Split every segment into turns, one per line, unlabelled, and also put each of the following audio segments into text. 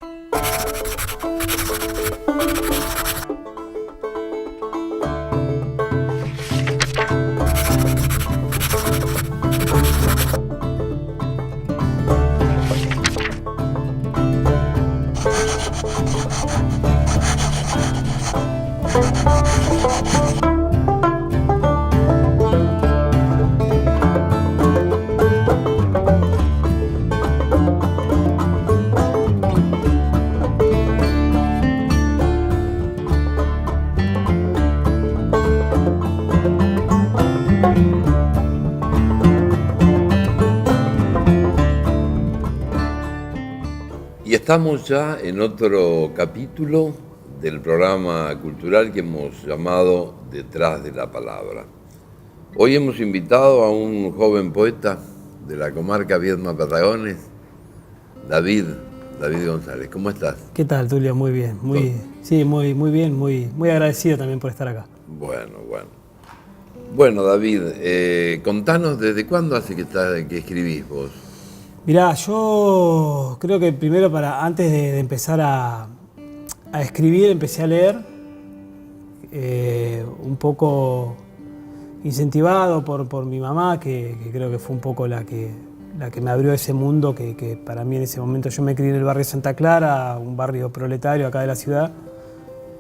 Y estamos ya en otro capítulo del programa cultural que hemos llamado Detrás de la Palabra. Hoy hemos invitado a un joven poeta de la comarca Viedma-Patagones, David González. ¿Cómo estás?
¿Qué tal, Tulio? Muy bien, muy bien, muy agradecido también por estar acá.
Bueno, David, contanos desde cuándo hace que escribís vos.
Mirá, yo creo que primero antes de empezar a escribir, empecé a leer, un poco incentivado por mi mamá, que creo que fue un poco la que me abrió ese mundo que para mí en ese momento, yo me crié en el barrio Santa Clara, un barrio proletario acá de la ciudad.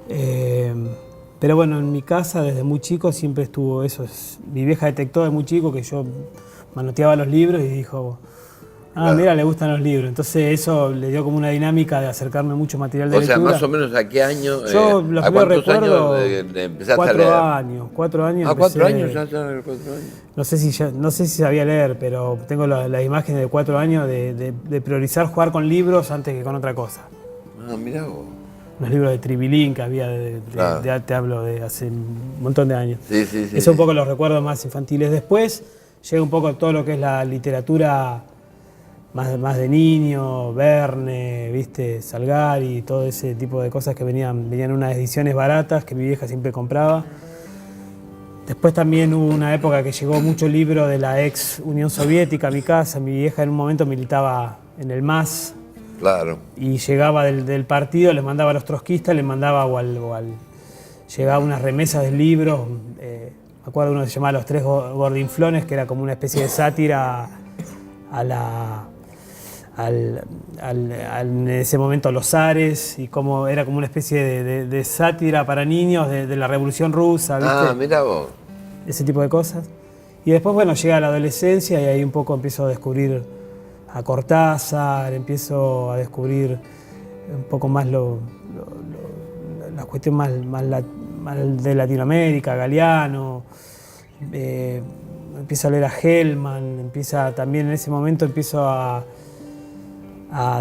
Pero bueno, en mi casa desde muy chico siempre estuvo eso. Mi vieja detectó de muy chico que yo manoteaba los libros y dijo... claro. Mira, le gustan los libros. Entonces eso le dio como una dinámica de acercarme mucho material de lectura.
O sea, más o menos ¿a qué año?
Yo los
¿a cuántos
recuerdo,
años empezaste a leer?
4 años.
¿A 4 años ya? 4 años.
No sé si sabía leer, pero tengo las imágenes de 4 años de priorizar jugar con libros antes que con otra cosa.
Mirá vos.
Los libros de Tribilín que había,
claro.
Te hablo de hace un montón de años.
Sí.
Eso un poco los recuerdos más infantiles. Después llega un poco todo lo que es la literatura más de niño, Verne, ¿viste? Salgari, todo ese tipo de cosas que venían en unas ediciones baratas que mi vieja siempre compraba. Después también hubo una época que llegó mucho libro de la ex Unión Soviética a mi casa. Mi vieja en un momento militaba en el MAS.
Claro.
Y llegaba del partido, les mandaba a los trotskistas, les mandaba llegaba unas remesas de libros. Me acuerdo uno que se llamaba Los Tres Gordinflones, que era como una especie de sátira en ese momento a los zares, y como era como una especie de sátira para niños de la Revolución Rusa, ¿viste?
Mira vos.
Ese tipo de cosas. Y después, bueno, llega la adolescencia y ahí un poco empiezo a descubrir a Cortázar, empiezo a descubrir un poco más la cuestión más de Latinoamérica, Galeano. Empiezo a leer a Hellman, también en ese momento empiezo a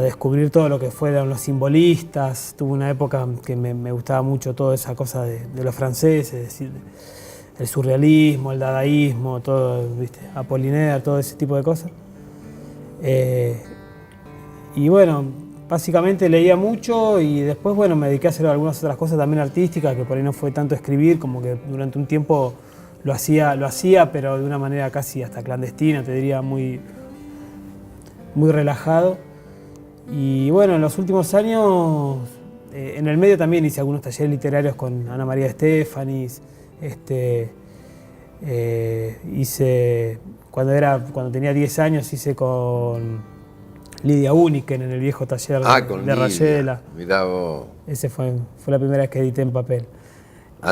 descubrir todo lo que fueron los simbolistas. Tuve una época que me gustaba mucho toda esa cosa de los franceses, es decir, el surrealismo, el dadaísmo, todo, ¿viste? Apollinaire, todo ese tipo de cosas. Y bueno, básicamente leía mucho y después, bueno, me dediqué a hacer algunas otras cosas también artísticas, que por ahí no fue tanto escribir, como que durante un tiempo lo hacía, pero de una manera casi hasta clandestina, te diría, muy relajado. Y bueno, en los últimos años, en el medio también hice algunos talleres literarios con Ana María Estefanis. Hice, cuando tenía 10 años, hice con Lidia Uniken en el viejo taller de Rayuela.
Mirá vos.
Ese fue la primera vez que edité en papel.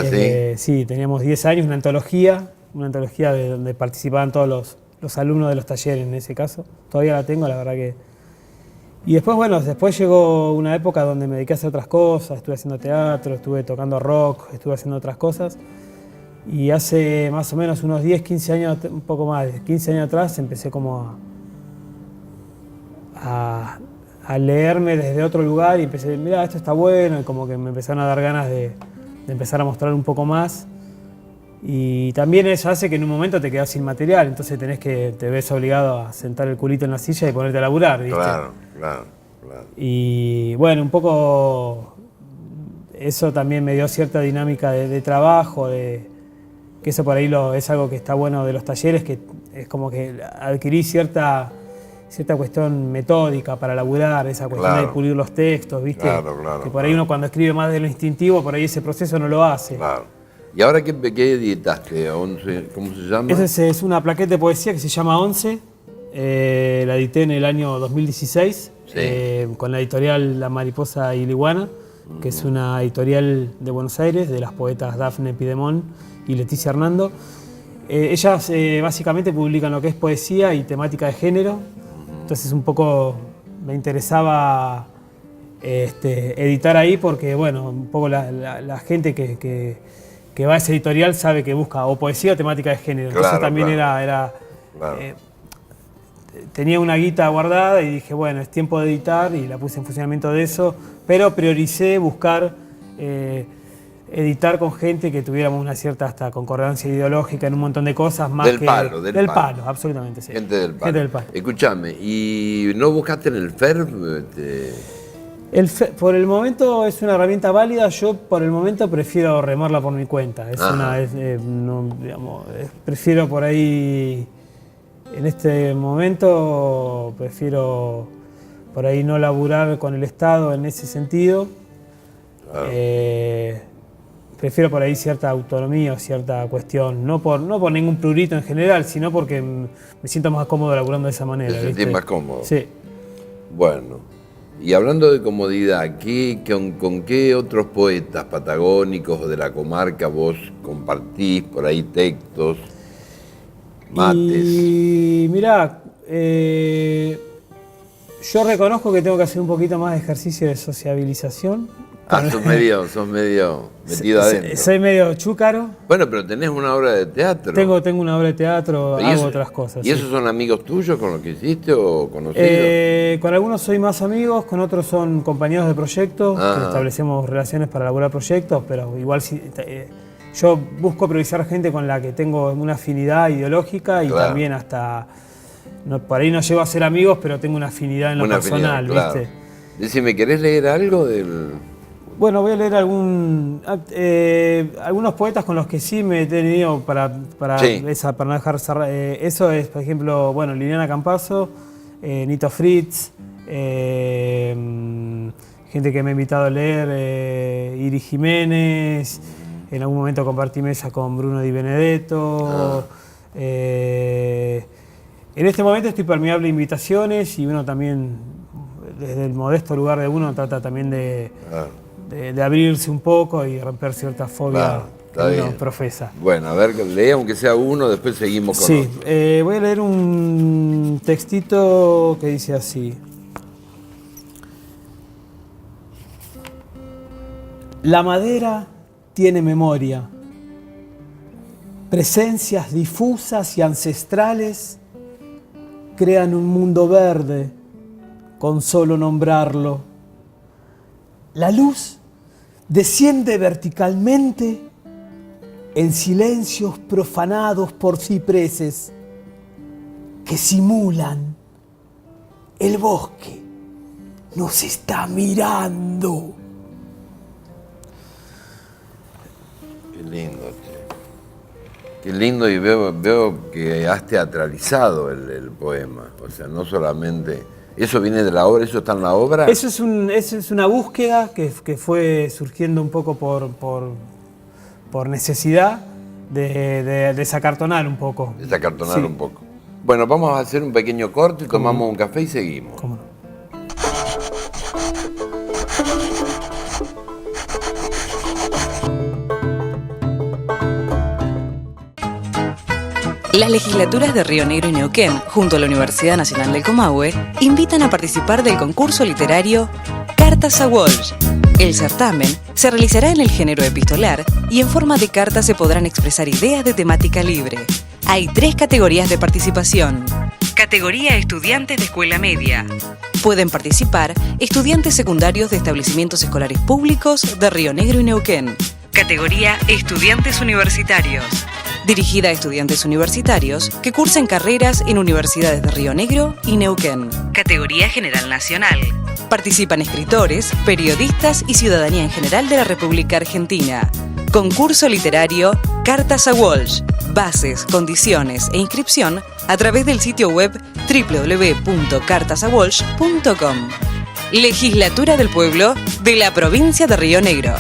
¿Sí?
Sí, teníamos 10 años, una antología de donde participaban todos los alumnos de los talleres en ese caso. Todavía la tengo, la verdad que... Y después, bueno, llegó una época donde me dediqué a hacer otras cosas, estuve haciendo teatro, estuve tocando rock, estuve haciendo otras cosas. Y hace más o menos unos 10, 15 años, un poco más de 15 años atrás, empecé como a leerme desde otro lugar y empecé, mirá, esto está bueno, y como que me empezaron a dar ganas de empezar a mostrar un poco más. Y también eso hace que en un momento te quedas sin material, entonces te ves obligado a sentar el culito en la silla y ponerte a laburar, ¿viste?
Claro.
Y bueno, un poco eso también me dio cierta dinámica de trabajo, que eso por ahí es algo que está bueno de los talleres, que es como que adquirí cierta cierta cuestión metódica para laburar, esa cuestión de pulir los textos, ¿viste?
Claro,
que por ahí uno cuando escribe más de lo instintivo, por ahí ese proceso no lo hace.
Claro. ¿Y ahora qué editaste? ¿Cómo se llama?
Esa es una plaqueta de poesía que se llama 11. La edité en el año 2016 con la editorial La Mariposa y la Iguana, que es una editorial de Buenos Aires, de las poetas Dafne Pidemón y Leticia Hernando. Ellas básicamente publican lo que es poesía y temática de género. Entonces un poco me interesaba editar ahí porque, bueno, un poco la gente que va a esa editorial sabe que busca o poesía o temática de género. Entonces también era tenía una guita guardada y dije, bueno, es tiempo de editar y la puse en funcionamiento de eso, pero prioricé buscar editar con gente que tuviéramos una cierta hasta concordancia ideológica en un montón de cosas más
del palo,
absolutamente, sí.
Gente del palo. Escúchame, ¿y no buscaste en el FERB?
Por el momento es una herramienta válida, yo por el momento prefiero remarla por mi cuenta. Prefiero por ahí, en este momento, prefiero por ahí no laburar con el Estado en ese sentido. Claro. Prefiero por ahí cierta autonomía o cierta cuestión, no por ningún prurito en general, sino porque me siento más cómodo laburando de esa manera.
¿Te sentís más cómodo?
Sí.
Bueno, y hablando de comodidad, ¿con qué otros poetas patagónicos o de la comarca vos compartís por ahí textos, mates?
Y mirá, yo reconozco que tengo que hacer un poquito más de ejercicio de sociabilización.
Sos medio metido adentro.
Soy medio chúcaro.
Bueno, pero tenés una obra de teatro.
Tengo una obra de teatro, hago otras cosas.
¿Y esos son amigos tuyos con los que hiciste o conocidos?
Con algunos soy más amigos, con otros son compañeros de proyecto, que establecemos relaciones para elaborar proyectos, pero igual yo busco priorizar gente con la que tengo una afinidad ideológica y también hasta, por ahí no llego a ser amigos, pero tengo una afinidad en lo personal, ¿viste?
Decime, ¿querés leer algo del...?
Bueno, voy a leer algunos poetas con los que sí me he tenido para no dejar cerrar. Eso es, por ejemplo, bueno, Liliana Campazo, Nito Fritz, gente que me ha invitado a leer, Iri Jiménez, en algún momento compartí mesa con Bruno Di Benedetto. En este momento estoy permeable a invitaciones y uno también, desde el modesto lugar de uno, trata también de abrirse un poco y romper cierta fobia que uno profesa.
Bueno, a ver, lee aunque sea uno, después seguimos con otro.
Voy a leer un textito que dice así. La madera tiene memoria, presencias difusas y ancestrales crean un mundo verde con solo nombrarlo. La luz desciende verticalmente en silencios profanados por cipreses que simulan el bosque nos está mirando.
Qué lindo, Qué lindo, y veo que has teatralizado el poema. O sea, no solamente... ¿Eso viene de la obra? ¿Eso está en la obra?
Eso es una búsqueda que fue surgiendo un poco por necesidad de desacartonar un poco.
Desacartonar un poco. Bueno, vamos a hacer un pequeño corte, tomamos un café y seguimos.
¿Cómo no?
Las legislaturas de Río Negro y Neuquén, junto a la Universidad Nacional del Comahue, invitan a participar del concurso literario Cartas a Walsh. El certamen se realizará en el género epistolar y en forma de cartas se podrán expresar ideas de temática libre. Hay 3 categorías de participación. Categoría Estudiantes de Escuela Media. Pueden participar estudiantes secundarios de establecimientos escolares públicos de Río Negro y Neuquén. Categoría Estudiantes Universitarios. Dirigida a estudiantes universitarios que cursen carreras en universidades de Río Negro y Neuquén. Categoría General Nacional. Participan escritores, periodistas y ciudadanía en general de la República Argentina. Concurso literario Cartas a Walsh. Bases, condiciones e inscripción a través del sitio web www.cartasawalsh.com. Legislatura del Pueblo de la provincia de Río Negro.